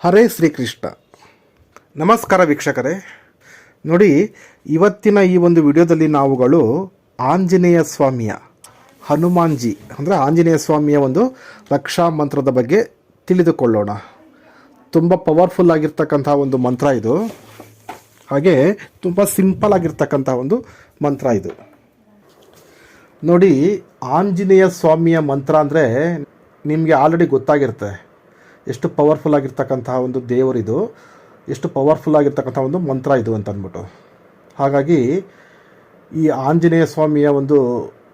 ಹರೇ ಶ್ರೀಕೃಷ್ಣ. ನಮಸ್ಕಾರ ವೀಕ್ಷಕರೇ. ನೋಡಿ, ಇವತ್ತಿನ ಈ ಒಂದು ವಿಡಿಯೋದಲ್ಲಿ ನಾವುಗಳು ಆಂಜನೇಯ ಸ್ವಾಮಿಯ ಹನುಮಾನ್ಜಿ ಅಂದರೆ ಆಂಜನೇಯ ಸ್ವಾಮಿಯ ಒಂದು ರಕ್ಷಾ ಮಂತ್ರದ ಬಗ್ಗೆ ತಿಳಿದುಕೊಳ್ಳೋಣ. ತುಂಬ ಪವರ್ಫುಲ್ ಆಗಿರ್ತಕ್ಕಂಥ ಒಂದು ಮಂತ್ರ ಇದು. ಹಾಗೆ ತುಂಬ ಸಿಂಪಲ್ ಆಗಿರ್ತಕ್ಕಂಥ ಒಂದು ಮಂತ್ರ ಇದು. ನೋಡಿ, ಆಂಜನೇಯ ಸ್ವಾಮಿಯ ಮಂತ್ರ ಅಂದರೆ ನಿಮಗೆ ಆಲ್ರೆಡಿ ಗೊತ್ತಾಗಿರುತ್ತೆ ಎಷ್ಟು ಪವರ್ಫುಲ್ ಆಗಿರ್ತಕ್ಕಂತಹ ಒಂದು ದೇವರಿದು, ಎಷ್ಟು ಪವರ್ಫುಲ್ ಆಗಿರ್ತಕ್ಕಂಥ ಒಂದು ಮಂತ್ರ ಇದು ಅಂತ ಅಂದ್ಬಿಟ್ಟು. ಹಾಗಾಗಿ ಈ ಆಂಜನೇಯ ಸ್ವಾಮಿಯ ಒಂದು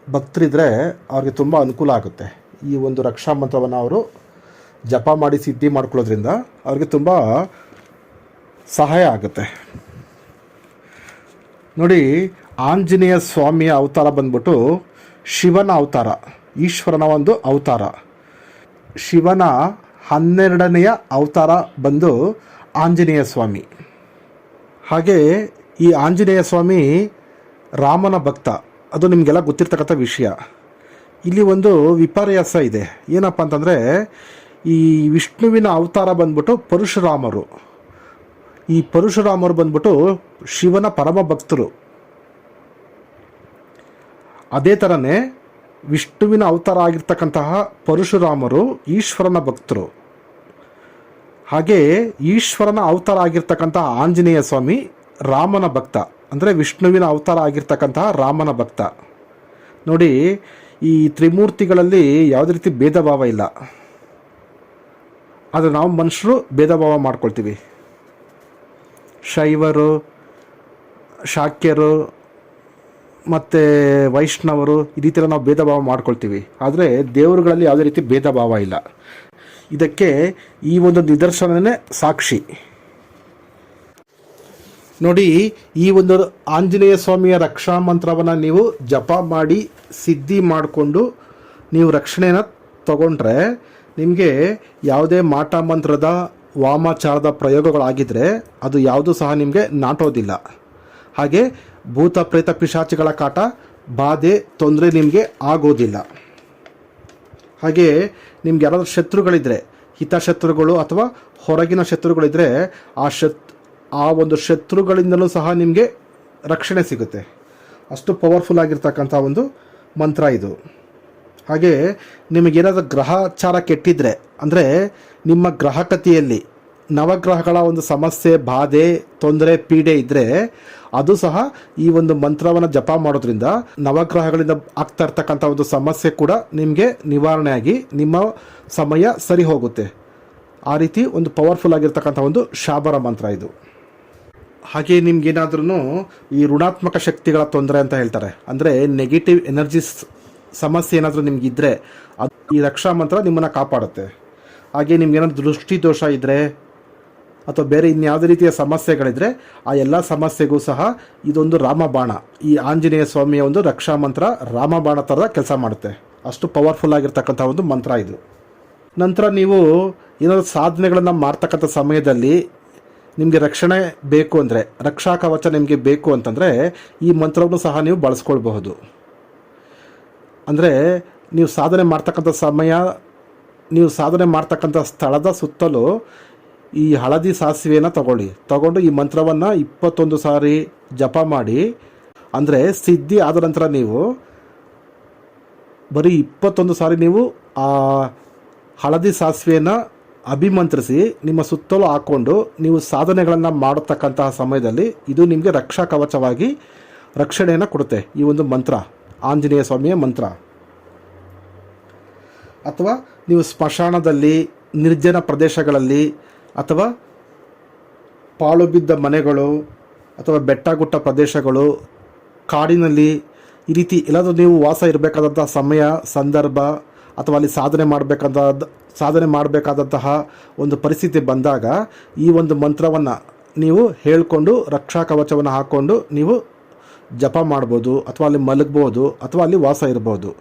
ಭಕ್ತರಿದ್ದರೆ ಅವ್ರಿಗೆ ತುಂಬ ಅನುಕೂಲ ಆಗುತ್ತೆ. ಈ ಒಂದು ರಕ್ಷಾ ಮಂತ್ರವನ್ನು ಅವರು ಜಪ ಮಾಡಿ ಸಿದ್ಧಿ ಮಾಡ್ಕೊಳ್ಳೋದ್ರಿಂದ ಅವ್ರಿಗೆ ತುಂಬ ಸಹಾಯ ಆಗುತ್ತೆ. ನೋಡಿ, ಆಂಜನೇಯ ಸ್ವಾಮಿಯ ಅವತಾರ ಬಂದ್ಬಿಟ್ಟು ಶಿವನ ಅವತಾರ, ಈಶ್ವರನ ಒಂದು ಅವತಾರ. ಶಿವನ 12ನೆಯ ಅವತಾರ ಬಂದು ಆಂಜನೇಯ ಸ್ವಾಮಿ. ಹಾಗೆ ಈ ಆಂಜನೇಯ ಸ್ವಾಮಿ ರಾಮನ ಭಕ್ತ, ಅದು ನಿಮಗೆಲ್ಲ ಗೊತ್ತಿರ್ತಕ್ಕಂಥ ವಿಷಯ. ಇಲ್ಲಿ ಒಂದು ವಿಪರ್ಯಾಸ ಇದೆ. ಏನಪ್ಪ ಅಂತಂದರೆ, ಈ ವಿಷ್ಣುವಿನ ಅವತಾರ ಬಂದ್ಬಿಟ್ಟು ಪರಶುರಾಮರು. ಈ ಪರಶುರಾಮರು ಬಂದ್ಬಿಟ್ಟು ಶಿವನ ಪರಮ ಭಕ್ತರು. ಅದೇ ಥರನೇ ವಿಷ್ಣುವಿನ ಅವತಾರ ಆಗಿರ್ತಕ್ಕಂತಹ ಪರಶುರಾಮರು ಈಶ್ವರನ ಭಕ್ತರು. ಹಾಗೆ ಈಶ್ವರನ ಅವತಾರ ಆಗಿರ್ತಕ್ಕಂತಹ ಆಂಜನೇಯ ಸ್ವಾಮಿ ರಾಮನ ಭಕ್ತ, ಅಂದರೆ ವಿಷ್ಣುವಿನ ಅವತಾರ ಆಗಿರ್ತಕ್ಕಂತಹ ರಾಮನ ಭಕ್ತ. ನೋಡಿ, ಈ ತ್ರಿಮೂರ್ತಿಗಳಲ್ಲಿ ಯಾವುದೇ ರೀತಿ ಭೇದ ಭಾವ ಇಲ್ಲ. ಆದರೆ ನಾವು ಮನುಷ್ಯರು ಭೇದ ಭಾವ ಮಾಡ್ಕೊಳ್ತೀವಿ. ಶೈವರು, ಶಾಕ್ಯರು ಮತ್ತು ವೈಷ್ಣವರು, ಈ ರೀತಿಯೆಲ್ಲ ನಾವು ಭೇದ ಭಾವ ಮಾಡ್ಕೊಳ್ತೀವಿ. ಆದರೆ ದೇವರುಗಳಲ್ಲಿ ಯಾವುದೇ ರೀತಿ ಭೇದ ಭಾವ ಇಲ್ಲ. ಇದಕ್ಕೆ ಈ ಒಂದು ನಿದರ್ಶನವೇ ಸಾಕ್ಷಿ. ನೋಡಿ, ಈ ಒಂದು ಆಂಜನೇಯ ಸ್ವಾಮಿಯ ರಕ್ಷಾ ಮಂತ್ರವನ್ನು ನೀವು ಜಪ ಮಾಡಿ ಸಿದ್ಧಿ ಮಾಡಿಕೊಂಡು ನೀವು ರಕ್ಷಣೆಯನ್ನು ತಗೊಂಡ್ರೆ ನಿಮಗೆ ಯಾವುದೇ ಮಾಟ ಮಂತ್ರದ ವಾಮಾಚಾರದ ಪ್ರಯೋಗಗಳಾಗಿದ್ದರೆ ಅದು ಯಾವುದೂ ಸಹ ನಿಮಗೆ ನಾಟೋದಿಲ್ಲ. ಹಾಗೆ ಭೂತ ಪ್ರೇತ ಪಿಶಾಚಿಗಳ ಕಾಟ, ಬಾಧೆ, ತೊಂದರೆ ನಿಮಗೆ ಆಗೋದಿಲ್ಲ. ಹಾಗೆ ನಿಮ್ಗೆ ಯಾರಾದರೂ ಶತ್ರುಗಳಿದ್ದರೆ, ಹಿತಶತ್ರುಗಳು ಅಥವಾ ಹೊರಗಿನ ಶತ್ರುಗಳಿದ್ದರೆ ಆ ಒಂದು ಶತ್ರುಗಳಿಂದಲೂ ಸಹ ನಿಮಗೆ ರಕ್ಷಣೆ ಸಿಗುತ್ತೆ. ಅಷ್ಟು ಪವರ್ಫುಲ್ ಆಗಿರ್ತಕ್ಕಂಥ ಒಂದು ಮಂತ್ರ ಇದು. ಹಾಗೆ ನಿಮಗೇನಾದರೂ ಗ್ರಹಚಾರ ಕೆಟ್ಟಿದ್ರೆ, ಅಂದರೆ ನಿಮ್ಮ ಗ್ರಹಕತೆಯಲ್ಲಿ ನವಗ್ರಹಗಳ ಒಂದು ಸಮಸ್ಯೆ, ಬಾಧೆ, ತೊಂದರೆ, ಪೀಡೆ ಇದ್ದರೆ ಅದು ಸಹ ಈ ಒಂದು ಮಂತ್ರವನ್ನು ಜಪ ಮಾಡೋದ್ರಿಂದ ನವಗ್ರಹಗಳಿಂದ ಆಗ್ತಾ ಇರ್ತಕ್ಕಂಥ ಒಂದು ಸಮಸ್ಯೆ ಕೂಡ ನಿಮಗೆ ನಿವಾರಣೆಯಾಗಿ ನಿಮ್ಮ ಸಮಯ ಸರಿ ಹೋಗುತ್ತೆ. ಆ ರೀತಿ ಒಂದು ಪವರ್ಫುಲ್ ಆಗಿರ್ತಕ್ಕಂಥ ಒಂದು ಶಾಬರ ಮಂತ್ರ ಇದು. ಹಾಗೆ ನಿಮ್ಗೇನಾದ್ರೂ ಈ ಋಣಾತ್ಮಕ ಶಕ್ತಿಗಳ ತೊಂದರೆ ಅಂತ ಹೇಳ್ತಾರೆ, ಅಂದರೆ ನೆಗೆಟಿವ್ ಎನರ್ಜೀಸ್ ಸಮಸ್ಯೆ ಏನಾದರೂ ನಿಮಗಿದ್ದರೆ ಅದು ಈ ರಕ್ಷಾ ಮಂತ್ರ ನಿಮ್ಮನ್ನು ಕಾಪಾಡುತ್ತೆ. ಹಾಗೆ ನಿಮ್ಗೇನಾದ್ರು ದೃಷ್ಟಿ ದೋಷ ಇದ್ದರೆ ಅಥವಾ ಬೇರೆ ಇನ್ಯಾವುದೇ ರೀತಿಯ ಸಮಸ್ಯೆಗಳಿದ್ದರೆ ಆ ಎಲ್ಲ ಸಮಸ್ಯೆಗೂ ಸಹ ಇದೊಂದು ರಾಮಬಾಣ, ಈ ಆಂಜನೇಯ ಸ್ವಾಮಿಯ ಒಂದು ರಕ್ಷಾ ಮಂತ್ರ ರಾಮಬಾಣ ಥರದ ಕೆಲಸ ಮಾಡುತ್ತೆ. ಅಷ್ಟು ಪವರ್ಫುಲ್ ಆಗಿರ್ತಕ್ಕಂಥ ಒಂದು ಮಂತ್ರ ಇದು. ನಂತರ ನೀವು ಏನಾದರೂ ಸಾಧನೆಗಳನ್ನು ಮಾಡ್ತಕ್ಕಂಥ ಸಮಯದಲ್ಲಿ ನಿಮಗೆ ರಕ್ಷಣೆ ಬೇಕು ಅಂದರೆ, ರಕ್ಷಾ ಕವಚ ನಿಮಗೆ ಬೇಕು ಅಂತಂದರೆ ಈ ಮಂತ್ರವನ್ನು ಸಹ ನೀವು ಬಳಸ್ಕೊಳ್ಬಹುದು. ಅಂದರೆ ನೀವು ಸಾಧನೆ ಮಾಡ್ತಕ್ಕಂಥ ಸಮಯ, ನೀವು ಸಾಧನೆ ಮಾಡ್ತಕ್ಕಂಥ ಸ್ಥಳದ ಸುತ್ತಲೂ ಈ ಹಳದಿ ಸಾಸಿವೆಯನ್ನು ತಗೊಂಡು ಈ ಮಂತ್ರವನ್ನು 21 ಸಾರಿ ಜಪ ಮಾಡಿ, ಅಂದರೆ ಸಿದ್ಧಿ ಆದ ನಂತರ ನೀವು ಬರೀ 21 ಸಾರಿ ನೀವು ಆ ಹಳದಿ ಸಾಸಿವೆಯನ್ನು ಅಭಿಮಂತ್ರಿಸಿ ನಿಮ್ಮ ಸುತ್ತಲೂ ಹಾಕ್ಕೊಂಡು ನೀವು ಸಾಧನೆಗಳನ್ನು ಮಾಡತಕ್ಕಂತಹ ಸಮಯದಲ್ಲಿ ಇದು ನಿಮಗೆ ರಕ್ಷಾ ಕವಚವಾಗಿ ರಕ್ಷಣೆಯನ್ನು ಕೊಡುತ್ತೆ. ಈ ಒಂದು ಮಂತ್ರ, ಆಂಜನೇಯ ಸ್ವಾಮಿಯ ಮಂತ್ರ. ಅಥವಾ ನೀವು ಸ್ಮಶಾನದಲ್ಲಿ, ನಿರ್ಜನ ಪ್ರದೇಶಗಳಲ್ಲಿ, ಅಥವಾ ಪಾಳು ಬಿದ್ದ ಮನೆಗಳು, ಅಥವಾ ಬೆಟ್ಟಗುಟ್ಟ ಪ್ರದೇಶಗಳು, ಕಾಡಿನಲ್ಲಿ, ಈ ರೀತಿ ಎಲ್ಲಾದರೂ ನೀವು ವಾಸ ಇರಬೇಕಾದಂಥ ಸಮಯ, ಸಂದರ್ಭ, ಅಥವಾ ಅಲ್ಲಿ ಸಾಧನೆ ಮಾಡಬೇಕಾದಂತಹ ಒಂದು ಪರಿಸ್ಥಿತಿ ಬಂದಾಗ ಈ ಒಂದು ಮಂತ್ರವನ್ನು ನೀವು ಹೇಳಿಕೊಂಡು ರಕ್ಷಾ ಕವಚವನ್ನು ಹಾಕ್ಕೊಂಡು ನೀವು ಜಪ ಮಾಡ್ಬೋದು, ಅಥವಾ ಅಲ್ಲಿ ಮಲಗ್ಬೋದು, ಅಥವಾ ಅಲ್ಲಿ ವಾಸ ಇರ್ಬೋದು.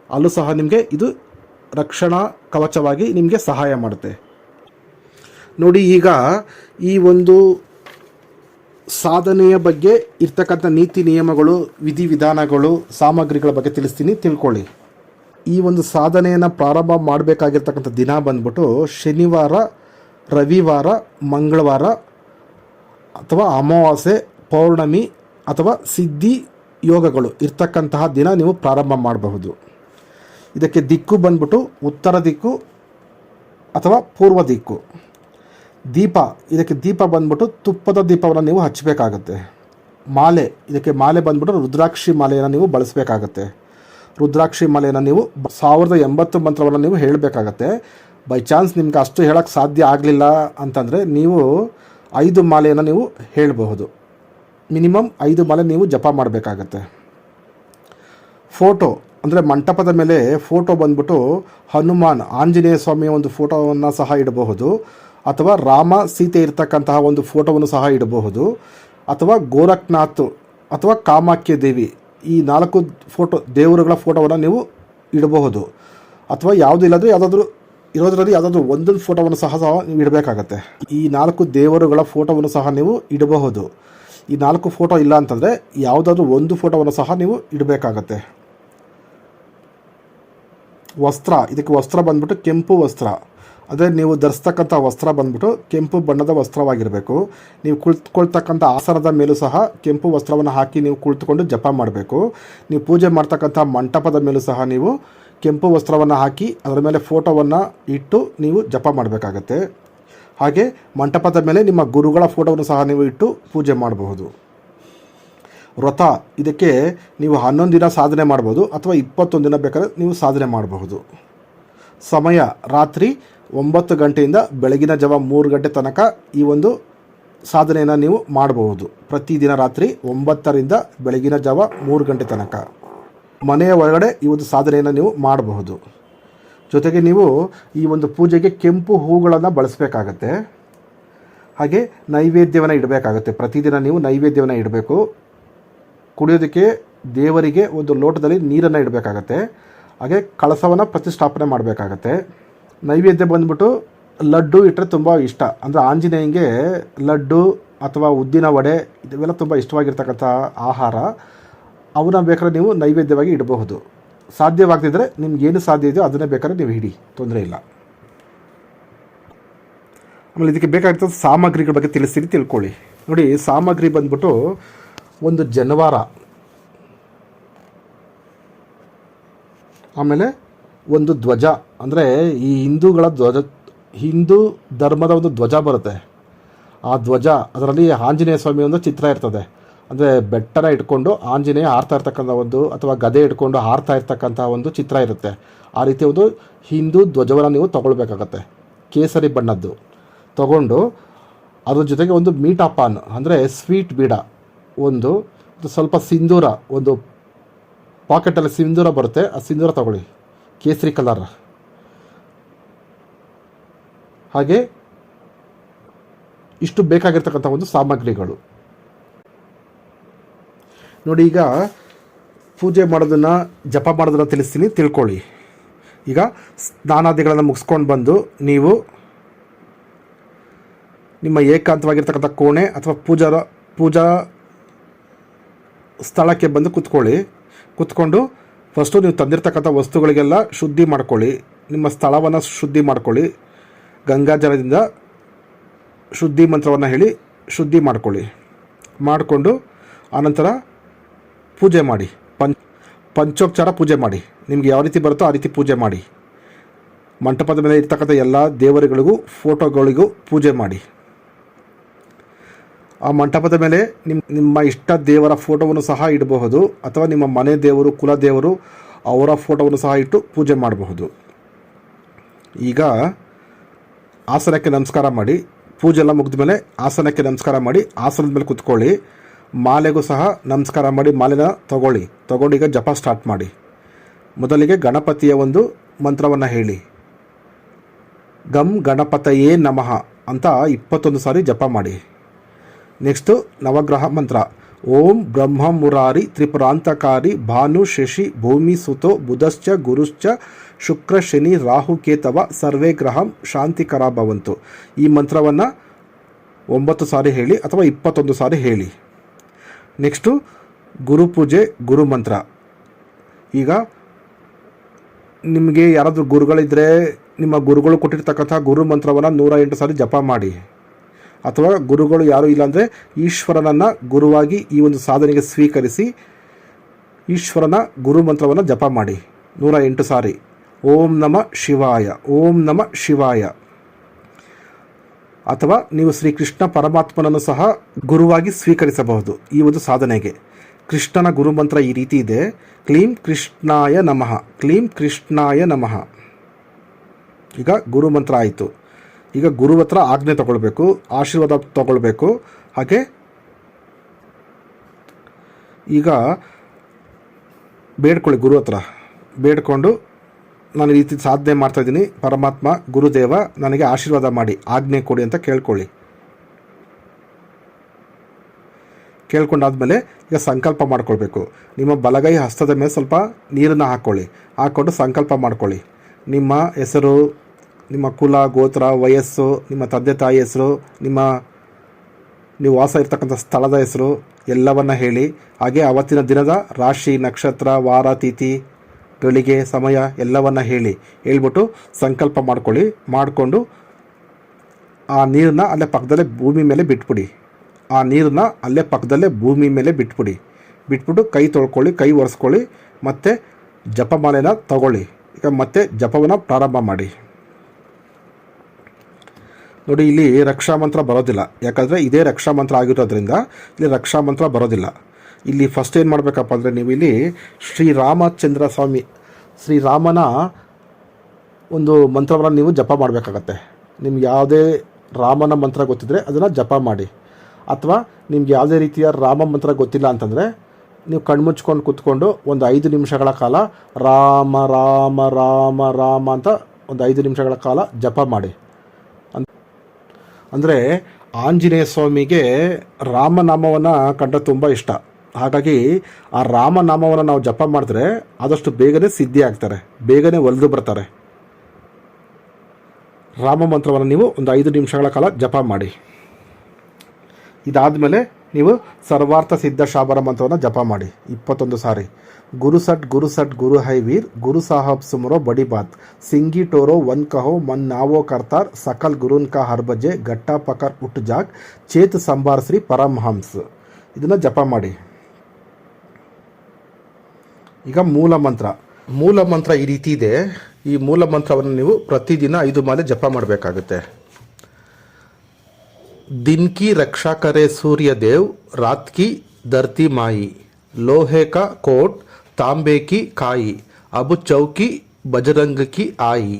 ಅಲ್ಲೂ ಸಹ ನಿಮಗೆ ಇದು ರಕ್ಷಣಾ ಕವಚವಾಗಿ ನಿಮಗೆ ಸಹಾಯ ಮಾಡುತ್ತೆ. ನೋಡಿ, ಈಗ ಈ ಒಂದು ಸಾಧನೆಯ ಬಗ್ಗೆ ಇರ್ತಕ್ಕಂಥ ನೀತಿ ನಿಯಮಗಳು, ವಿಧಿವಿಧಾನಗಳು, ಸಾಮಗ್ರಿಗಳ ಬಗ್ಗೆ ತಿಳಿಸ್ತೀನಿ, ತಿಳ್ಕೊಳ್ಳಿ. ಈ ಒಂದು ಸಾಧನೆಯನ್ನು ಪ್ರಾರಂಭ ಮಾಡಬೇಕಾಗಿರ್ತಕ್ಕಂಥ ದಿನ ಬಂದ್ಬಿಟ್ಟು ಶನಿವಾರ ರವಿವಾರ, ಮಂಗಳವಾರ ಅಥವಾ ಅಮಾವಾಸ್ಯೆ, ಪೌರ್ಣಮಿ ಅಥವಾ ಸಿದ್ಧಿ ಯೋಗಗಳು ಇರ್ತಕ್ಕಂತಹ ದಿನ ನೀವು ಪ್ರಾರಂಭ ಮಾಡಬಹುದು. ಇದಕ್ಕೆ ದಿಕ್ಕು ಬಂದ್ಬಿಟ್ಟು ಉತ್ತರ ದಿಕ್ಕು ಅಥವಾ ಪೂರ್ವ ದಿಕ್ಕು. ಇದಕ್ಕೆ ದೀಪ ಬಂದ್ಬಿಟ್ಟು ತುಪ್ಪದ ದೀಪವನ್ನು ನೀವು ಹಚ್ಚಬೇಕಾಗತ್ತೆ. ಇದಕ್ಕೆ ಮಾಲೆ ಬಂದ್ಬಿಟ್ಟು ರುದ್ರಾಕ್ಷಿ ಮಾಲೆಯನ್ನು ನೀವು ಬಳಸಬೇಕಾಗತ್ತೆ. ರುದ್ರಾಕ್ಷಿ ಮಾಲೆಯನ್ನು ನೀವು 1080 ಮಂತ್ರವನ್ನು ನೀವು ಹೇಳಬೇಕಾಗತ್ತೆ. ಬೈ ಚಾನ್ಸ್ ನಿಮ್ಗೆ ಅಷ್ಟು ಹೇಳೋಕ್ಕೆ ಸಾಧ್ಯ ಆಗಲಿಲ್ಲ ಅಂತಂದರೆ ನೀವು 5 ಮಾಲೆಯನ್ನು ನೀವು ಹೇಳಬಹುದು. ಮಿನಿಮಮ್ 5 ಮಾಲೆ ನೀವು ಜಪ ಮಾಡಬೇಕಾಗತ್ತೆ. ಫೋಟೋ ಅಂದರೆ ಮಂಟಪದ ಮೇಲೆ ಫೋಟೋ ಬಂದ್ಬಿಟ್ಟು ಹನುಮಾನ್, ಆಂಜನೇಯ ಸ್ವಾಮಿಯ ಒಂದು ಫೋಟೋವನ್ನು ಸಹ ಇಡಬಹುದು, ಅಥವಾ ರಾಮ ಸೀತೆ ಇರ್ತಕ್ಕಂತಹ ಒಂದು ಫೋಟೋವನ್ನು ಸಹ ಇಡಬಹುದು, ಅಥವಾ ಗೋರಖ್ನಾಥ್ ಅಥವಾ ಕಾಮಾಖ್ಯ ದೇವಿ, ಈ 4 ದೇವರುಗಳ ಫೋಟೋವನ್ನು ನೀವು ಇಡಬಹುದು. ಅಥವಾ ಯಾವುದೂ ಇಲ್ಲದ್ರೆ ಇರೋದ್ರಲ್ಲಿ ಯಾವುದಾದ್ರೂ ಒಂದೊಂದು ಫೋಟೋವನ್ನು ಸಹ ನೀವು ಇಡಬೇಕಾಗತ್ತೆ. ಈ 4 ದೇವರುಗಳ ಫೋಟೋವನ್ನು ಸಹ ನೀವು ಇಡಬಹುದು. ಈ 4 ಫೋಟೋ ಇಲ್ಲ ಅಂತಂದರೆ ಯಾವುದಾದ್ರೂ ಒಂದು ಫೋಟೋವನ್ನು ಸಹ ನೀವು ಇಡಬೇಕಾಗತ್ತೆ. ಇದಕ್ಕೆ ವಸ್ತ್ರ ಬಂದ್ಬಿಟ್ಟು ಕೆಂಪು ವಸ್ತ್ರ, ಅದೇ ನೀವು ಧರಿಸ್ತಕ್ಕಂಥ ವಸ್ತ್ರ ಬಂದ್ಬಿಟ್ಟು ಕೆಂಪು ಬಣ್ಣದ ವಸ್ತ್ರವಾಗಿರಬೇಕು. ನೀವು ಕುಳಿತುಕೊಳ್ತಕ್ಕಂಥ ಆಸನದ ಮೇಲೂ ಸಹ ಕೆಂಪು ವಸ್ತ್ರವನ್ನು ಹಾಕಿ ನೀವು ಕುಳಿತುಕೊಂಡು ಜಪ ಮಾಡಬೇಕು. ನೀವು ಪೂಜೆ ಮಾಡ್ತಕ್ಕಂಥ ಮಂಟಪದ ಮೇಲೂ ಸಹ ನೀವು ಕೆಂಪು ವಸ್ತ್ರವನ್ನು ಹಾಕಿ ಅದರ ಮೇಲೆ ಫೋಟೋವನ್ನು ಇಟ್ಟು ನೀವು ಜಪ ಮಾಡಬೇಕಾಗತ್ತೆ. ಹಾಗೆ ಮಂಟಪದ ಮೇಲೆ ನಿಮ್ಮ ಗುರುಗಳ ಫೋಟೋವನ್ನು ಸಹ ನೀವು ಇಟ್ಟು ಪೂಜೆ ಮಾಡಬಹುದು. ವ್ರತ, ಇದಕ್ಕೆ ನೀವು 11 ದಿನ ಸಾಧನೆ ಮಾಡ್ಬೋದು ಅಥವಾ 21 ದಿನ ಬೇಕಾದ್ರೆ ನೀವು ಸಾಧನೆ ಮಾಡಬಹುದು. ಸಮಯ ರಾತ್ರಿ 9 ಗಂಟೆಯಿಂದ ಬೆಳಗಿನ ಜಾವ 3 ಗಂಟೆ ತನಕ ಈ ಒಂದು ಸಾಧನೆಯನ್ನು ನೀವು ಮಾಡಬಹುದು. ಪ್ರತಿದಿನ ರಾತ್ರಿ 9ರಿಂದ ಬೆಳಗಿನ ಜಾವ 3 ಗಂಟೆ ತನಕ ಮನೆಯ ಒಳಗಡೆ ಈ ಒಂದು ಸಾಧನೆಯನ್ನು ನೀವು ಮಾಡಬಹುದು. ಜೊತೆಗೆ ನೀವು ಈ ಒಂದು ಪೂಜೆಗೆ ಕೆಂಪು ಹೂಗಳನ್ನು ಬಳಸಬೇಕಾಗತ್ತೆ. ಹಾಗೆ ನೈವೇದ್ಯವನ್ನು ಇಡಬೇಕಾಗತ್ತೆ. ಪ್ರತಿದಿನ ನೀವು ನೈವೇದ್ಯವನ್ನು ಇಡಬೇಕು. ಕುಡಿಯೋದಕ್ಕೆ ದೇವರಿಗೆ ಒಂದು ಲೋಟದಲ್ಲಿ ನೀರನ್ನು ಇಡಬೇಕಾಗತ್ತೆ. ಹಾಗೆ ಕಳಸವನ್ನು ಪ್ರತಿಷ್ಠಾಪನೆ ಮಾಡಬೇಕಾಗತ್ತೆ. ನೈವೇದ್ಯ ಬಂದ್ಬಿಟ್ಟು ಲಡ್ಡು ಇಟ್ಟರೆ ತುಂಬ ಇಷ್ಟ. ಅಂದರೆ ಆಂಜನೇಯಂಗೆ ಲಡ್ಡು ಅಥವಾ ಉದ್ದಿನ ವಡೆ ಇವೆಲ್ಲ ತುಂಬ ಇಷ್ಟವಾಗಿರ್ತಕ್ಕಂಥ ಆಹಾರ. ಅವನ್ನ ಬೇಕಾದ್ರೆ ನೀವು ನೈವೇದ್ಯವಾಗಿ ಇಡಬಹುದು. ಸಾಧ್ಯವಾಗದಿದ್ದರೆ ನಿಮ್ಗೇನು ಸಾಧ್ಯ ಇದೆಯೋ ಅದನ್ನೇ ಬೇಕಾದ್ರೆ ನೀವು ಇಡಿ, ತೊಂದರೆ ಇಲ್ಲ. ಆಮೇಲೆ ಇದಕ್ಕೆ ಬೇಕಾಗಿರ್ತದೆ ಸಾಮಗ್ರಿಗಳ ಬಗ್ಗೆ ತಿಳ್ಕೊಳ್ಳಿ. ನೋಡಿ, ಸಾಮಗ್ರಿ ಬಂದ್ಬಿಟ್ಟು ಒಂದು ಜನವಾರ, ಆಮೇಲೆ ಒಂದು ಧ್ವಜ, ಅಂದರೆ ಈ ಹಿಂದೂ ಧರ್ಮದ ಒಂದು ಧ್ವಜ ಬರುತ್ತೆ. ಆ ಧ್ವಜ, ಅದರಲ್ಲಿ ಆಂಜನೇಯ ಸ್ವಾಮಿ ಒಂದು ಚಿತ್ರ ಇರ್ತದೆ. ಅಂದರೆ ಬೆಟ್ಟನ ಇಟ್ಕೊಂಡು ಆಂಜನೇಯ ಹಾರ್ತಾ ಇರ್ತಕ್ಕಂಥ ಒಂದು, ಅಥವಾ ಗದೆ ಇಟ್ಕೊಂಡು ಹಾರ್ತಾ ಇರ್ತಕ್ಕಂಥ ಒಂದು ಚಿತ್ರ ಇರುತ್ತೆ. ಆ ರೀತಿ ಒಂದು ಹಿಂದೂ ಧ್ವಜವನ್ನು ನೀವು ತೊಗೊಳ್ಬೇಕಾಗತ್ತೆ. ಕೇಸರಿ ಬಣ್ಣದ್ದು ತೊಗೊಂಡು ಅದ್ರ ಜೊತೆಗೆ ಒಂದು ಮೀಠಾ ಪಾನ್ ಅಂದರೆ ಸ್ವೀಟ್ ಬೀಡ, ಒಂದು ಸ್ವಲ್ಪ ಸಿಂಧೂರ, ಒಂದು ಪಾಕೆಟಲ್ಲಿ ಸಿಂಧೂರ ಬರುತ್ತೆ, ಆ ಸಿಂಧೂರ ತಗೊಳ್ಳಿ, ಕೇಸರಿ ಕಲರ್. ಹಾಗೆ ಇಷ್ಟು ಬೇಕಾಗಿರ್ತಕ್ಕಂಥ ಒಂದು ಸಾಮಗ್ರಿಗಳು. ನೋಡಿ, ಈಗ ಪೂಜೆ ಮಾಡೋದನ್ನು, ಜಪ ಮಾಡೋದನ್ನು ತಿಳ್ಕೊಳ್ಳಿ. ಈಗ ಸ್ನಾನಾದಿಗಳನ್ನು ಮುಗಿಸ್ಕೊಂಡು ಬಂದು ನೀವು ನಿಮ್ಮ ಏಕಾಂತವಾಗಿರ್ತಕ್ಕಂಥ ಕೋಣೆ ಅಥವಾ ಪೂಜಾ ಸ್ಥಳಕ್ಕೆ ಬಂದು ಕೂತ್ಕೊಂಡು ಫಸ್ಟು ನೀವು ತಂದಿರ್ತಕ್ಕಂಥ ವಸ್ತುಗಳಿಗೆಲ್ಲ ಶುದ್ಧಿ ಮಾಡ್ಕೊಳ್ಳಿ. ನಿಮ್ಮ ಸ್ಥಳವನ್ನು ಶುದ್ಧಿ ಮಾಡ್ಕೊಳ್ಳಿ. ಗಂಗಾಜಲದಿಂದ ಶುದ್ಧಿ ಮಂತ್ರವನ್ನು ಹೇಳಿ ಶುದ್ಧಿ ಮಾಡಿಕೊಂಡು ಆನಂತರ ಪೂಜೆ ಮಾಡಿ. ಪಂಚೋಪಚಾರ ಪೂಜೆ ಮಾಡಿ. ನಿಮ್ಗೆ ಯಾವ ರೀತಿ ಬರುತ್ತೋ ಆ ರೀತಿ ಪೂಜೆ ಮಾಡಿ. ಮಂಟಪದ ಮೇಲೆ ಇರ್ತಕ್ಕಂಥ ಎಲ್ಲ ದೇವರುಗಳಿಗೂ ಫೋಟೋಗಳಿಗೂ ಪೂಜೆ ಮಾಡಿ. ಆ ಮಂಟಪದ ಮೇಲೆ ನಿಮ್ಮ ಇಷ್ಟ ದೇವರ ಫೋಟೋವನ್ನು ಸಹ ಇಡಬಹುದು, ಅಥವಾ ನಿಮ್ಮ ಮನೆ ದೇವರು, ಕುಲದೇವರು ಅವರ ಫೋಟೋವನ್ನು ಸಹ ಇಟ್ಟು ಪೂಜೆ ಮಾಡಬಹುದು. ಈಗ ಆಸನಕ್ಕೆ ನಮಸ್ಕಾರ ಮಾಡಿ. ಪೂಜೆ ಎಲ್ಲ ಮುಗಿದ ಮೇಲೆ ಆಸನಕ್ಕೆ ನಮಸ್ಕಾರ ಮಾಡಿ, ಆಸನದ ಮೇಲೆ ಕೂತ್ಕೊಳ್ಳಿ. ಮಾಲೆಗೂ ಸಹ ನಮಸ್ಕಾರ ಮಾಡಿ ಮಾಲೆನ ತಗೊಂಡು ಈಗ ಜಪ ಸ್ಟಾರ್ಟ್ ಮಾಡಿ. ಮೊದಲಿಗೆ ಗಣಪತಿಯ ಒಂದು ಮಂತ್ರವನ್ನು ಹೇಳಿ. ಗಂ ಗಣಪತಯೇ ನಮಃ ಅಂತ 21 ಸಾರಿ ಜಪ ಮಾಡಿ. ನೆಕ್ಸ್ಟು ನವಗ್ರಹ ಮಂತ್ರ. ಓಂ ಬ್ರಹ್ಮ ಮುರಾರಿ ತ್ರಿಪುರಾಂತಕಾರಿ ಭಾನು ಶಶಿ ಭೂಮಿ ಸುತೋ ಬುಧಶ್ಚ ಗುರುಶ್ಚ ಶುಕ್ರ ಶನಿ ರಾಹು ಕೇತವ ಸರ್ವೇ ಗ್ರಹಂ ಶಾಂತಿಕರ ಭವಂತು. ಈ ಮಂತ್ರವನ್ನು 9 ಸಾರಿ ಹೇಳಿ ಅಥವಾ 21 ಸಾರಿ ಹೇಳಿ. ನೆಕ್ಸ್ಟು ಗುರುಪೂಜೆ, ಗುರುಮಂತ್ರ. ಈಗ ನಿಮಗೆ ಯಾರಾದರೂ ಗುರುಗಳಿದ್ದರೆ ನಿಮ್ಮ ಗುರುಗಳು ಕೊಟ್ಟಿರ್ತಕ್ಕಂಥ ಗುರು ಮಂತ್ರವನ್ನು 108 ಸಾರಿ ಜಪ ಮಾಡಿ. ಅಥವಾ ಗುರುಗಳು ಯಾರೂ ಇಲ್ಲಾಂದರೆ ಈಶ್ವರನನ್ನು ಗುರುವಾಗಿ ಈ ಒಂದು ಸಾಧನೆಗೆ ಸ್ವೀಕರಿಸಿ ಈಶ್ವರನ ಗುರು ಮಂತ್ರವನ್ನು ಜಪ ಮಾಡಿ 108 ಸಾರಿ. ಓಂ ನಮಃ ಶಿವಾಯ, ಓಂ ನಮಃ ಶಿವಾಯ. ಅಥವಾ ನೀವು ಶ್ರೀಕೃಷ್ಣ ಪರಮಾತ್ಮನನ್ನು ಸಹ ಗುರುವಾಗಿ ಸ್ವೀಕರಿಸಬಹುದು ಈ ಒಂದು ಸಾಧನೆಗೆ. ಕೃಷ್ಣನ ಗುರುಮಂತ್ರ ಈ ರೀತಿ ಇದೆ: ಕ್ಲೀಂ ಕೃಷ್ಣಾಯ ನಮಃ, ಕ್ಲೀಂ ಕೃಷ್ಣಾಯ ನಮಃ. ಈಗ ಗುರುಮಂತ್ರ ಆಯಿತು. ಈಗ ಗುರು ಹತ್ರ ಆಜ್ಞೆ ತಗೊಳ್ಬೇಕು, ಆಶೀರ್ವಾದ ತಗೊಳ್ಬೇಕು. ಹಾಗೆ ಈಗ ಬೇಡ್ಕೊಳ್ಳಿ, ಗುರು ಹತ್ರ ಬೇಡ್ಕೊಂಡು ನಾನು ಈ ರೀತಿ ಸಾಧನೆ ಮಾಡ್ತಾಯಿದ್ದೀನಿ, ಪರಮಾತ್ಮ ಗುರುದೇವ ನನಗೆ ಆಶೀರ್ವಾದ ಮಾಡಿ, ಆಜ್ಞೆ ಕೊಡಿ ಅಂತ ಕೇಳ್ಕೊಳ್ಳಿ. ಕೇಳ್ಕೊಂಡಾದ್ಮೇಲೆ ಈಗ ಸಂಕಲ್ಪ ಮಾಡ್ಕೊಳ್ಬೇಕು. ನಿಮ್ಮ ಬಲಗೈ ಹಸ್ತದ ಮೇಲೆ ಸ್ವಲ್ಪ ನೀರನ್ನು ಹಾಕ್ಕೊಂಡು ಸಂಕಲ್ಪ ಮಾಡ್ಕೊಳ್ಳಿ. ನಿಮ್ಮ ಹೆಸರು, ನಿಮ್ಮ ಕುಲ, ಗೋತ್ರ, ವಯಸ್ಸು, ನಿಮ್ಮ ತಂದೆ ತಾಯಿ ಹೆಸರು, ನೀವು ವಾಸ ಇರ್ತಕ್ಕಂಥ ಸ್ಥಳದ ಹೆಸರು ಎಲ್ಲವನ್ನು ಹೇಳಿ. ಹಾಗೆ ಆವತ್ತಿನ ದಿನದ ರಾಶಿ, ನಕ್ಷತ್ರ, ವಾರ, ತಿಥಿ, ಗಳಿಗೆ, ಸಮಯ ಎಲ್ಲವನ್ನು ಹೇಳ್ಬಿಟ್ಟು ಸಂಕಲ್ಪ ಮಾಡಿಕೊಂಡು ಆ ನೀರನ್ನ ಅಲ್ಲೇ ಪಕ್ಕದಲ್ಲೇ ಭೂಮಿ ಮೇಲೆ ಬಿಟ್ಬಿಡಿ. ಬಿಟ್ಬಿಟ್ಟು ಕೈ ತೊಳ್ಕೊಳ್ಳಿ, ಕೈ ಒರೆಸ್ಕೊಳ್ಳಿ, ಮತ್ತು ಜಪಮಾಲೆನ ತಗೊಳ್ಳಿ. ಈಗ ಮತ್ತೆ ಜಪವನ್ನು ಪ್ರಾರಂಭ ಮಾಡಿ. ನೋಡಿ, ಇಲ್ಲಿ ರಕ್ಷಾ ಮಂತ್ರ ಬರೋದಿಲ್ಲ, ಯಾಕಂದರೆ ಇದೇ ರಕ್ಷಾ ಮಂತ್ರ ಆಗಿರೋದ್ರಿಂದ ಇಲ್ಲಿ ರಕ್ಷಾ ಮಂತ್ರ ಬರೋದಿಲ್ಲ. ಇಲ್ಲಿ ಫಸ್ಟ್ ಏನು ಮಾಡಬೇಕಪ್ಪ ಅಂದರೆ, ನೀವು ಇಲ್ಲಿ ಶ್ರೀರಾಮಚಂದ್ರ ಸ್ವಾಮಿ, ಶ್ರೀರಾಮನ ಒಂದು ಮಂತ್ರವನ್ನು ನೀವು ಜಪ ಮಾಡಬೇಕಾಗತ್ತೆ. ನಿಮ್ಗೆ ಯಾವುದೇ ರಾಮನ ಮಂತ್ರ ಗೊತ್ತಿದ್ದರೆ ಅದನ್ನು ಜಪ ಮಾಡಿ. ಅಥವಾ ನಿಮ್ಗೆ ಯಾವುದೇ ರೀತಿಯ ರಾಮ ಮಂತ್ರ ಗೊತ್ತಿಲ್ಲ ಅಂತಂದರೆ ನೀವು ಕಣ್ಮುಚ್ಕೊಂಡು ಕೂತ್ಕೊಂಡು ಒಂದು 5 ನಿಮಿಷಗಳ ಕಾಲ ರಾಮ ರಾಮ ರಾಮ ರಾಮ ಅಂತ ಒಂದು 5 ನಿಮಿಷಗಳ ಕಾಲ ಜಪ ಮಾಡಿ. ಅಂದರೆ ಆಂಜನೇಯ ಸ್ವಾಮಿಗೆ ರಾಮನಾಮವನ್ನು ಕಂಡ್ರೆ ತುಂಬ ಇಷ್ಟ. ಹಾಗಾಗಿ ಆ ರಾಮನಾಮವನ್ನು ನಾವು ಜಪ ಮಾಡಿದ್ರೆ ಆದಷ್ಟು ಬೇಗನೆ ಸಿದ್ಧಿ ಆಗ್ತಾರೆ, ಬೇಗನೆ ಒಲಿದು ಬರ್ತಾರೆ. ರಾಮ ಮಂತ್ರವನ್ನು ನೀವು ಒಂದು 5 ನಿಮಿಷಗಳ ಕಾಲ ಜಪ ಮಾಡಿ. ಇದಾದಮೇಲೆ ನೀವು ಸರ್ವಾರ್ಥ ಸಿದ್ಧ ಶಾಬರ ಮಂತ್ರವನ್ನು ಜಪ ಮಾಡಿ 21 ಸಾರಿ. ಗುರು ಸಟ್ ಗುರು ಹೈ ವೀರ್, ಗುರು ಸಾಹಬ್ ಸುಮರೋ ಬಡಿ ಬಾತ್, ಸಿಂಗಿ ಟೋರೋ ಒನ್ ಕಹೋ ಮನ್ ನಾವೋ ಕರ್ತಾರ್, ಸಕಲ್ ಗುರುನ್ ಕಾ ಹರ್ಬಜೆ, ಗಟ್ಟಾ ಪಕರ್ ಉಟ್ ಜಾಗ್, ಚೇತ್ ಸಂಬಾರ್ ಶ್ರೀ ಪರಮಹಂಸ್. ಇದನ್ನು ಜಪ ಮಾಡಿ. ಈಗ ಮೂಲ ಮಂತ್ರ ಈ ರೀತಿ ಇದೆ. ಈ ಮೂಲ ಮಂತ್ರವನ್ನು ನೀವು ಪ್ರತಿದಿನ 5 ಮಾಲೆ ಜಪ ಮಾಡಬೇಕಾಗುತ್ತೆ. दिन की रक्षा करे सूर्य देव, रात की धरती माई, लोहे का कोट तांबे की काई, अब चौकी बजरंग की आई,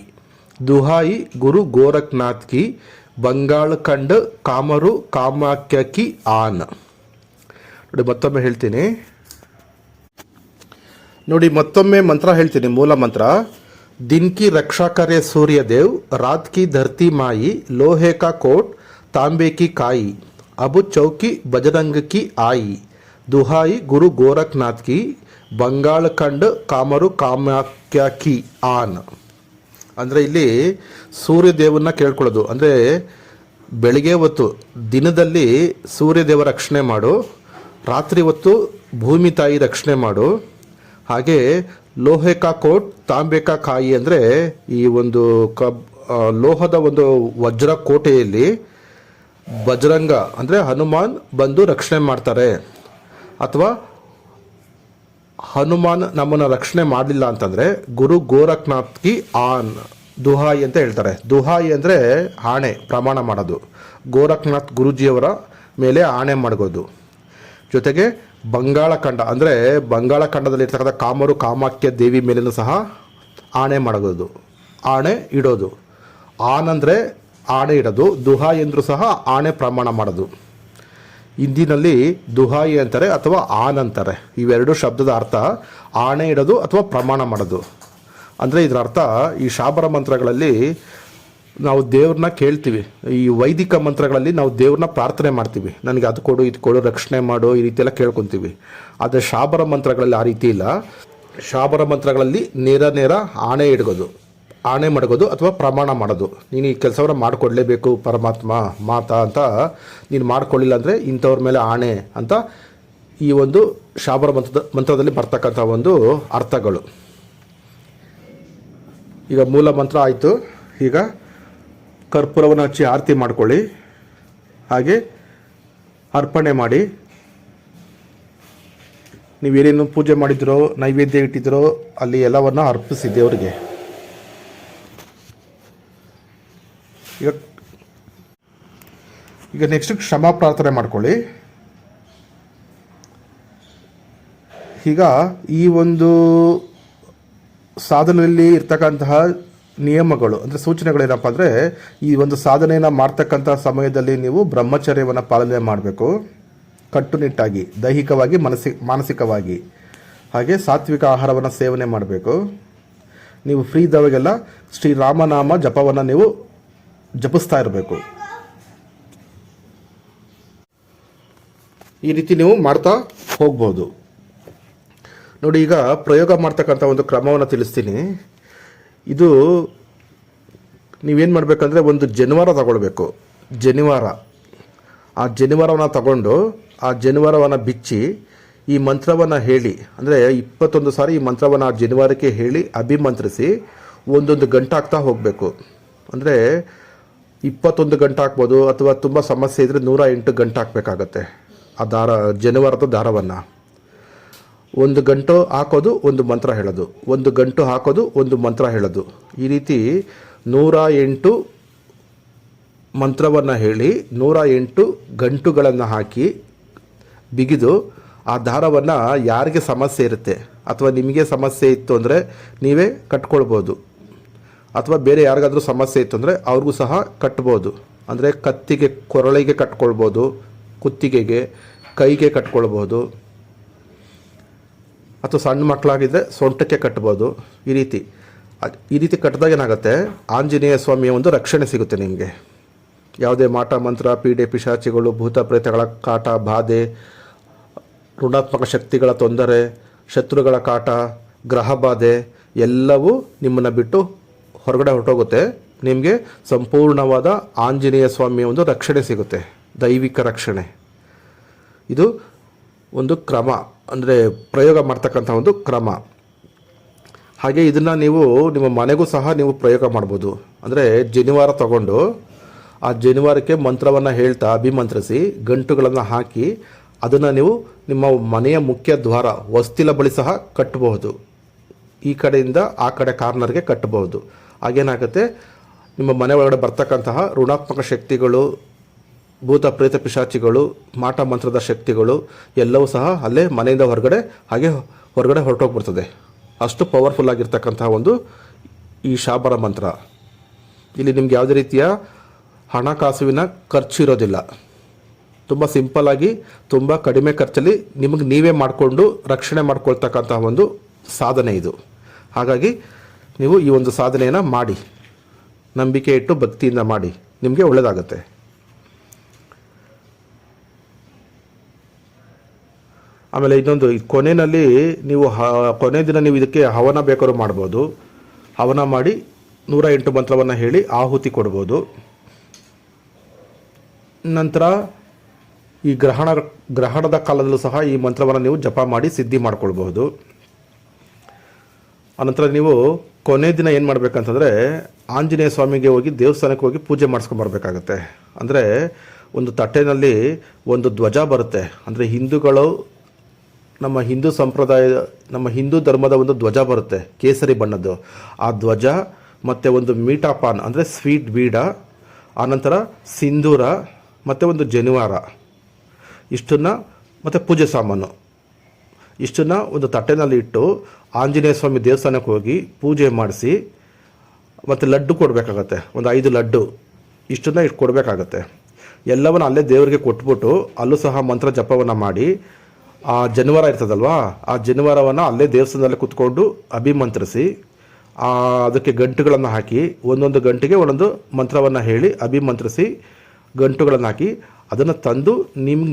दुहाई गुरु गोरखनाथ की, बंगाल खंड कामरू कामाख्य की आन. ನೋಡಿ ಮತ್ತೊಮ್ಮೆ ಹೇಳ್ತೀನಿ, ಮಂತ್ರ ಹೇಳ್ತೀನಿ. ಮೂಲ ಮಂತ್ರ: दिन की रक्षा करे सूर्य देव, रात की धरती माई, लोहे का कोट तांबे की काई, अब चौकी बजरंग की आई, दुहाई गुरु गोरखनाथ की, ಬಂಗಾಳ ಖಂಡ ಕಾಮರು ಕಾಮಾಖ್ಯ ಕಿ ಆನ್. ಅಂದರೆ ಇಲ್ಲಿ ಸೂರ್ಯದೇವನ್ನ ಕೇಳ್ಕೊಳ್ಳೋದು. ಅಂದರೆ ಬೆಳಿಗ್ಗೆ ಹೊತ್ತು ದಿನದಲ್ಲಿ ಸೂರ್ಯದೇವ ರಕ್ಷಣೆ ಮಾಡು, ರಾತ್ರಿ ಹೊತ್ತು ಭೂಮಿ ತಾಯಿ ರಕ್ಷಣೆ ಮಾಡು. ಹಾಗೆ ಲೋಹೆ ಕಾ ಕೋಟ್ ತಾಂಬೆ ಕಾ ಕಾಯಿ ಅಂದರೆ ಈ ಒಂದು ಲೋಹದ ಒಂದು ವಜ್ರ ಕೋಟೆಯಲ್ಲಿ ಬಜರಂಗ ಅಂದರೆ ಹನುಮಾನ್ ಬಂದು ರಕ್ಷಣೆ ಮಾಡ್ತಾರೆ. ಅಥವಾ ಹನುಮಾನ್ ನಮ್ಮನ್ನು ರಕ್ಷಣೆ ಮಾಡಲಿಲ್ಲ ಅಂತಂದರೆ ಗುರು ಗೋರಖನಾಥ್ ಕಿ ಆನ್, ದುಹಾಯಿ ಅಂತ ಹೇಳ್ತಾರೆ. ದುಹಾಯಿ ಅಂದರೆ ಆಣೆ, ಪ್ರಮಾಣ ಮಾಡೋದು. ಗೋರಖನಾಥ್ ಗುರುಜಿಯವರ ಮೇಲೆ ಆಣೆ ಮಾಡೋದು. ಜೊತೆಗೆ ಬಂಗಾಳ ಖಂಡ ಅಂದರೆ ಬಂಗಾಳ ಖಂಡದಲ್ಲಿರ್ತಕ್ಕಂಥ ಕಾಮರು ಕಾಮಾಖ್ಯ ದೇವಿ ಮೇಲೂ ಸಹ ಆಣೆ ಮಾಡೋದು, ಆಣೆ ಇಡೋದು. ಆನ್ ಅಂದರೆ ಆಣೆ ಇಡೋದು, ದುಹಾಯಿ ಅಂದರೂ ಸಹ ಆಣೆ ಪ್ರಮಾಣ ಮಾಡೋದು. ಹಿಂದಿನಲ್ಲಿ ದುಹಾಯಿ ಅಂತಾರೆ ಅಥವಾ ಆನ್ ಅಂತಾರೆ. ಇವೆರಡು ಶಬ್ದದ ಅರ್ಥ ಆಣೆ ಇಡೋದು ಅಥವಾ ಪ್ರಮಾಣ ಮಾಡೋದು. ಅಂದರೆ ಇದರ ಅರ್ಥ ಈ ಶಾಬರ ಮಂತ್ರಗಳಲ್ಲಿ ನಾವು ದೇವ್ರನ್ನ ಕೇಳ್ತೀವಿ. ಈ ವೈದಿಕ ಮಂತ್ರಗಳಲ್ಲಿ ನಾವು ದೇವ್ರನ್ನ ಪ್ರಾರ್ಥನೆ ಮಾಡ್ತೀವಿ, ನನಗೆ ಅದು ಕೊಡು, ಇದು ಕೊಡು, ರಕ್ಷಣೆ ಮಾಡು, ಈ ರೀತಿ ಎಲ್ಲ ಕೇಳ್ಕೊತೀವಿ. ಆದರೆ ಶಾಬರ ಮಂತ್ರಗಳಲ್ಲಿ ಆ ರೀತಿ ಇಲ್ಲ. ಶಾಬರ ಮಂತ್ರಗಳಲ್ಲಿ ನೇರ ಆಣೆ ಇಡ್ಗೋದು, ಆಣೆ ಮಡಗೋದು ಅಥವಾ ಪ್ರಮಾಣ ಮಾಡೋದು. ನೀನು ಈ ಕೆಲಸವನ್ನು ಮಾಡಿಕೊಡ್ಲೇಬೇಕು ಪರಮಾತ್ಮ ಮಾತಾ ಅಂತ ನೀನು ಮಾಡಿಕೊಳ್ಳಿಲ್ಲ ಅಂದರೆ ಇಂಥವ್ರ ಮೇಲೆ ಆಣೆ ಅಂತ ಈ ಒಂದು ಶಾಬರ ಮಂತ್ರದಲ್ಲಿ ಬರ್ತಕ್ಕಂಥ ಒಂದು ಅರ್ಥಗಳು. ಈಗ ಮೂಲ ಮಂತ್ರ ಆಯಿತು. ಈಗ ಕರ್ಪೂರವನ್ನು ಹಚ್ಚಿ ಆರತಿ ಮಾಡ್ಕೊಳ್ಳಿ. ಹಾಗೆ ಅರ್ಪಣೆ ಮಾಡಿ. ನೀವೇನೇನು ಪೂಜೆ ಮಾಡಿದ್ರೋ, ನೈವೇದ್ಯ ಇಟ್ಟಿದ್ರೋ ಅಲ್ಲಿ ಎಲ್ಲವನ್ನು ಅರ್ಪಿಸಿ ದೇವರಿಗೆ. ಈಗ ನೆಕ್ಸ್ಟ್ ಕ್ಷಮಾ ಪ್ರಾರ್ಥನೆ ಮಾಡ್ಕೊಳ್ಳಿ. ಈಗ ಈ ಒಂದು ಸಾಧನೆಯಲ್ಲಿ ಇರ್ತಕ್ಕಂತಹ ನಿಯಮಗಳು ಅಂದರೆ ಸೂಚನೆಗಳೇನಪ್ಪ ಅಂದರೆ, ಈ ಒಂದು ಸಾಧನೆಯನ್ನು ಮಾಡ್ತಕ್ಕಂಥ ಸಮಯದಲ್ಲಿ ನೀವು ಬ್ರಹ್ಮಚರ್ಯವನ್ನು ಪಾಲನೆ ಮಾಡಬೇಕು ಕಟ್ಟುನಿಟ್ಟಾಗಿ, ದೈಹಿಕವಾಗಿ ಮಾನಸಿಕವಾಗಿ. ಹಾಗೆ ಸಾತ್ವಿಕ ಆಹಾರವನ್ನು ಸೇವನೆ ಮಾಡಬೇಕು. ನೀವು ಫ್ರೀ ಇದ್ದಾವಾಗೆಲ್ಲ ಶ್ರೀರಾಮನಾಮ ಜಪವನ್ನು ನೀವು ಜಪಿಸ್ತಾ ಇರಬೇಕು. ಈ ರೀತಿ ನೀವು ಮಾಡ್ತಾ ಹೋಗ್ಬೋದು. ನೋಡಿ, ಈಗ ಪ್ರಯೋಗ ಮಾಡ್ತಕ್ಕಂಥ ಒಂದು ಕ್ರಮವನ್ನು ತಿಳಿಸ್ತೀನಿ. ಇದು ನೀವೇನು ಮಾಡಬೇಕಂದ್ರೆ, ಒಂದು ಜನಿವಾರ ತಗೊಳ್ಬೇಕು. ಆ ಜನಿವಾರವನ್ನು ತಗೊಂಡು ಆ ಜನಿವಾರವನ್ನು ಬಿಚ್ಚಿ ಈ ಮಂತ್ರವನ್ನು ಹೇಳಿ, ಅಂದರೆ 21 ಸಾರಿ ಈ ಮಂತ್ರವನ್ನು ಆ ಜನಿವಾರಕ್ಕೆ ಹೇಳಿ ಅಭಿಮಂತ್ರಿಸಿ ಒಂದೊಂದು ಗಂಟೆ ಹಾಕ್ತಾ ಹೋಗಬೇಕು. ಅಂದರೆ 21 ಗಂಟೆ ಹಾಕ್ಬೋದು, ಅಥವಾ ತುಂಬ ಸಮಸ್ಯೆ ಇದ್ದರೆ 108 ಗಂಟೆ ಹಾಕಬೇಕಾಗತ್ತೆ. ಆ ಜನಿವಾರದ ದಾರವನ್ನು ಒಂದು ಗಂಟು ಹಾಕೋದು, ಒಂದು ಮಂತ್ರ ಹೇಳೋದು, ಒಂದು ಗಂಟು ಹಾಕೋದು, ಒಂದು ಮಂತ್ರ ಹೇಳೋದು. ಈ ರೀತಿ 108 ಮಂತ್ರವನ್ನು ಹೇಳಿ 108 ಗಂಟುಗಳನ್ನು ಹಾಕಿ ಬಿಗಿದು ಆ ದಾರವನ್ನು ಯಾರಿಗೆ ಸಮಸ್ಯೆ ಇರುತ್ತೆ ಅಥವಾ ನಿಮಗೆ ಸಮಸ್ಯೆ ಇತ್ತು ಅಂದರೆ ನೀವೇ ಕಟ್ಕೊಳ್ಬೋದು, ಅಥವಾ ಬೇರೆ ಯಾರಿಗಾದ್ರೂ ಸಮಸ್ಯೆ ಇತ್ತು ಅಂದರೆ ಅವ್ರಿಗೂ ಸಹ ಕಟ್ಬೋದು. ಅಂದರೆ ಕತ್ತಿಗೆ, ಕೊರಳಿಗೆ ಕಟ್ಕೊಳ್ಬೋದು, ಕುತ್ತಿಗೆಗೆ, ಕೈಗೆ ಕಟ್ಕೊಳ್ಬೋದು, ಅಥವಾ ಸಣ್ಣ ಮಕ್ಕಳಾಗಿದ್ದರೆ ಸೊಂಟಕ್ಕೆ ಕಟ್ಬೋದು. ಈ ರೀತಿ ಕಟ್ಟಿದಾಗ ಏನಾಗುತ್ತೆ, ಆಂಜನೇಯ ಸ್ವಾಮಿಯ ಒಂದು ರಕ್ಷಣೆ ಸಿಗುತ್ತೆ ನಿಮಗೆ. ಯಾವುದೇ ಮಾಟ ಮಂತ್ರ, ಪೀಡೆ ಪಿಶಾಚಿಗಳು, ಭೂತ ಪ್ರೇತಗಳ ಕಾಟ, ಬಾಧೆ, ಋಣಾತ್ಮಕ ಶಕ್ತಿಗಳ ತೊಂದರೆ, ಶತ್ರುಗಳ ಕಾಟ, ಗ್ರಹ ಬಾಧೆ ಎಲ್ಲವೂ ನಿಮ್ಮನ್ನು ಬಿಟ್ಟು ಹೊರಗಡೆ ಹೊರಟೋಗುತ್ತೆ. ನಿಮಗೆ ಸಂಪೂರ್ಣವಾದ ಆಂಜನೇಯ ಸ್ವಾಮಿಯ ಒಂದು ರಕ್ಷಣೆ ಸಿಗುತ್ತೆ, ದೈವಿಕ ರಕ್ಷಣೆ. ಇದು ಒಂದು ಕ್ರಮ, ಅಂದರೆ ಪ್ರಯೋಗ ಮಾಡ್ತಕ್ಕಂಥ ಒಂದು ಕ್ರಮ. ಹಾಗೆ ಇದನ್ನು ನೀವು ನಿಮ್ಮ ಮನೆಗೂ ಸಹ ನೀವು ಪ್ರಯೋಗ ಮಾಡ್ಬೋದು. ಅಂದರೆ ಜನಿವಾರ ತಗೊಂಡು ಆ ಜನಿವಾರಕ್ಕೆ ಮಂತ್ರವನ್ನು ಹೇಳ್ತಾ ಅಭಿಮಂತ್ರಿಸಿ ಗಂಟುಗಳನ್ನು ಹಾಕಿ ಅದನ್ನು ನೀವು ನಿಮ್ಮ ಮನೆಯ ಮುಖ್ಯ ದ್ವಾರ ಹೊಸ್ತಿಲ ಬಳಿ ಸಹ ಕಟ್ಟಬಹುದು. ಈ ಕಡೆಯಿಂದ ಆ ಕಡೆ ಕಾರ್ನರ್ಗೆ ಕಟ್ಟಬಹುದು. ಹಾಗೇನಾಗುತ್ತೆ, ನಿಮ್ಮ ಮನೆ ಒಳಗಡೆ ಬರ್ತಕ್ಕಂತಹ ಋಣಾತ್ಮಕ ಶಕ್ತಿಗಳು, ಭೂತ ಪ್ರೇತ ಪಿಶಾಚಿಗಳು, ಮಾಟ ಮಂತ್ರದ ಶಕ್ತಿಗಳು ಎಲ್ಲವೂ ಸಹ ಅಲ್ಲೇ ಮನೆಯಿಂದ ಹೊರಗಡೆ ಹೊರಟೋಗ್ಬಿಡ್ತದೆ. ಅಷ್ಟು ಪವರ್ಫುಲ್ ಆಗಿರ್ತಕ್ಕಂತಹ ಒಂದು ಈ ಶಾಬರ ಮಂತ್ರ. ಇಲ್ಲಿ ನಿಮ್ಗೆ ಯಾವುದೇ ರೀತಿಯ ಹಣಕಾಸುವಿನ ಖರ್ಚು ಇರೋದಿಲ್ಲ. ತುಂಬ ಸಿಂಪಲ್ಲಾಗಿ, ತುಂಬ ಕಡಿಮೆ ಖರ್ಚಲ್ಲಿ ನಿಮಗೆ ನೀವೇ ಮಾಡಿಕೊಂಡು ರಕ್ಷಣೆ ಮಾಡ್ಕೊಳ್ತಕ್ಕಂತಹ ಒಂದು ಸಾಧನೆ ಇದು. ಹಾಗಾಗಿ ನೀವು ಈ ಒಂದು ಸಾಧನೆಯನ್ನು ಮಾಡಿ, ನಂಬಿಕೆ ಇಟ್ಟು ಭಕ್ತಿಯಿಂದ ಮಾಡಿ, ನಿಮಗೆ ಒಳ್ಳೆಯದಾಗುತ್ತೆ. ಆಮೇಲೆ ಇನ್ನೊಂದು, ಕೊನೆಯಲ್ಲಿ ನೀವು ಕೊನೆ ದಿನ ನೀವು ಇದಕ್ಕೆ ಹವನ ಬೇಕಾದ್ರೂ ಮಾಡ್ಬೋದು. ಹವನ ಮಾಡಿ 108 ಮಂತ್ರವನ್ನು ಹೇಳಿ ಆಹುತಿ ಕೊಡ್ಬೋದು. ನಂತರ ಈ ಗ್ರಹಣದ ಕಾಲದಲ್ಲೂ ಸಹ ಈ ಮಂತ್ರವನ್ನು ನೀವು ಜಪ ಮಾಡಿ ಸಿದ್ಧಿ ಮಾಡ್ಕೊಳ್ಬಹುದು. ಅನಂತರ ನೀವು ಕೊನೆ ದಿನ ಏನು ಮಾಡಬೇಕಂತಂದರೆ, ಆಂಜನೇಯ ಸ್ವಾಮಿಗೆ ಹೋಗಿ ದೇವಸ್ಥಾನಕ್ಕೆ ಹೋಗಿ ಪೂಜೆ ಮಾಡಿಸ್ಕೊಂಬರ್ಬೇಕಾಗತ್ತೆ. ಅಂದರೆ ಒಂದು ತಟ್ಟೆನಲ್ಲಿ ಒಂದು ಧ್ವಜ ಬರುತ್ತೆ. ಅಂದರೆ ಹಿಂದೂಗಳು, ನಮ್ಮ ಹಿಂದೂ ಸಂಪ್ರದಾಯ, ನಮ್ಮ ಹಿಂದೂ ಧರ್ಮದ ಒಂದು ಧ್ವಜ ಬರುತ್ತೆ, ಕೇಸರಿ ಬಣ್ಣದ್ದು. ಆ ಧ್ವಜ ಮತ್ತು ಒಂದು ಮೀಠಾಪಾನ್ ಅಂದರೆ ಸ್ವೀಟ್ ಬೀಡ, ಆನಂತರ ಸಿಂಧೂರ ಮತ್ತು ಒಂದು ಜನಿವಾರ, ಇಷ್ಟನ್ನು ಮತ್ತು ಪೂಜೆ ಸಾಮಾನು ಇಷ್ಟನ್ನು ಒಂದು ತಟ್ಟೆನಲ್ಲಿ ಇಟ್ಟು ಆಂಜನೇಯ ಸ್ವಾಮಿ ದೇವಸ್ಥಾನಕ್ಕೆ ಹೋಗಿ ಪೂಜೆ ಮಾಡಿಸಿ, ಮತ್ತು ಲಡ್ಡು ಕೊಡಬೇಕಾಗತ್ತೆ, ಒಂದು 5 ಲಡ್ಡು ಇಷ್ಟನ್ನು ಇಟ್ಟು ಕೊಡಬೇಕಾಗತ್ತೆ. ಎಲ್ಲವನ್ನು ಅಲ್ಲೇ ದೇವರಿಗೆ ಕೊಟ್ಬಿಟ್ಟು ಅಲ್ಲೂ ಸಹ ಮಂತ್ರ ಜಪವನ್ನು ಮಾಡಿ ಆ ಜನಿವಾರ ಇರ್ತದಲ್ವಾ, ಆ ಜನಿವಾರವನ್ನು ಅಲ್ಲೇ ದೇವಸ್ಥಾನದಲ್ಲಿ ಕುತ್ಕೊಂಡು ಅಭಿಮಂತ್ರಿಸಿ ಅದಕ್ಕೆ ಗಂಟುಗಳನ್ನು ಹಾಕಿ, ಒಂದೊಂದು ಗಂಟೆಗೆ ಒಂದೊಂದು ಮಂತ್ರವನ್ನು ಹೇಳಿ ಅಭಿಮಂತ್ರಿಸಿ ಗಂಟುಗಳನ್ನು ಹಾಕಿ ಅದನ್ನು ತಂದು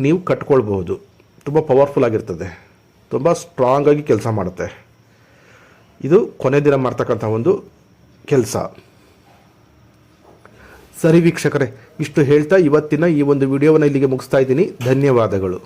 ನೀವು ಕಟ್ಕೊಳ್ಬಹುದು. ತುಂಬ ಪವರ್ಫುಲ್ ಆಗಿರ್ತದೆ, ತುಂಬ ಸ್ಟ್ರಾಂಗಾಗಿ ಕೆಲಸ ಮಾಡುತ್ತೆ. ಇದು ಕೊನೆ ದಿನ ಮಾಡ್ತಕ್ಕಂಥ ಒಂದು ಕೆಲಸ. ಸರಿ ವೀಕ್ಷಕರೇ, ಇಷ್ಟು ಹೇಳ್ತಾ ಇವತ್ತಿನ ಈ ಒಂದು ವಿಡಿಯೋವನ್ನು ಇಲ್ಲಿಗೆ ಮುಗಿಸ್ತಾ ಇದ್ದೀನಿ. ಧನ್ಯವಾದಗಳು.